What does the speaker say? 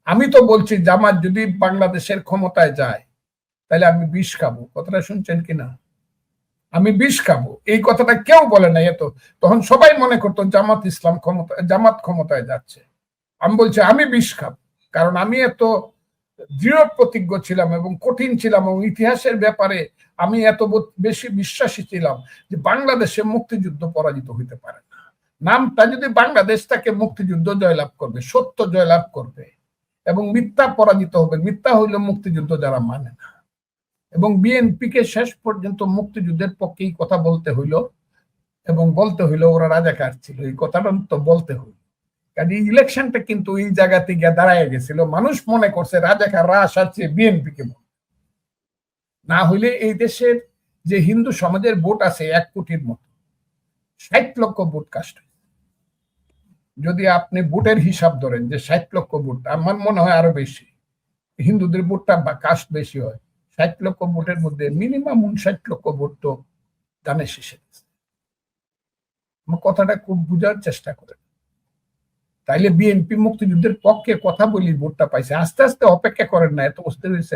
আমি তো বলছি জামাত যদি বাংলাদেশের ক্ষমতায় যায় তাহলে আমি বিষ খাবো। কথাটা শুনছেন কিনা? আমি বিষ খাবো, এই কথাটা কেউ বলে নাই। এত তখন সবাই মনে করতো জামাত ক্ষমতায় যাচ্ছে। আমি বলছি আমি বিষ খাবো, কারণ আমি এত দৃঢ় প্রতিজ্ঞ ছিলাম এবং কঠিন ছিলাম, এবং ইতিহাসের ব্যাপারে আমি এত বেশি বিশ্বাসী ছিলাম যে বাংলাদেশে মুক্তিযুদ্ধ পরাজিত হইতে পারে না। নামটা যদি বাংলাদেশ তাকে মুক্তিযুদ্ধ জয়লাভ করবে, সত্য জয়লাভ করবে এবং মিথ্যা পরাজিত হবে। মিথ্যা হইলে মুক্তিযুদ্ধ যারা মানে না, এবং বিএনপি কে শেষ পর্যন্ত মুক্তিযুদ্ধের পক্ষেই কথা বলতে হইল, এবং বলতে হইলো ওরা রাজাকার ছিল, এই কথাটা তো বলতে হইল। কাজে ইলেকশনটা কিন্তু এই জায়গাতে গিয়ে দাঁড়ায় গেছিল। মানুষ মনে করছে রাজাকাররা আসাচ্ছে বিএনপি কে, না হইলে এই দেশের যে হিন্দু সমাজের ভোট আছে 1 কোটির মতো, 60 লক্ষ ভোট কাস্ট। যদি আপনি ভোটের হিসাব ধরেন যে 60 লক্ষ ভোট, আমার মনে হয় আরো বেশি, হিন্দুদের ভোটটা কাস্ট বেশি হয়। 60 লক্ষ ভোটের মধ্যে মিনিমাম 59 লক্ষ ভোট তো দানে শেষে। আমার কথাটা খুব বুঝার চেষ্টা করেন। তাইলে বিএনপি মুক্তিযুদ্ধের পক্ষে কথা বলি ভোটটা পাইছে। আস্তে আস্তে অপেক্ষা করেন না, এত অস্থির হয়েছেন।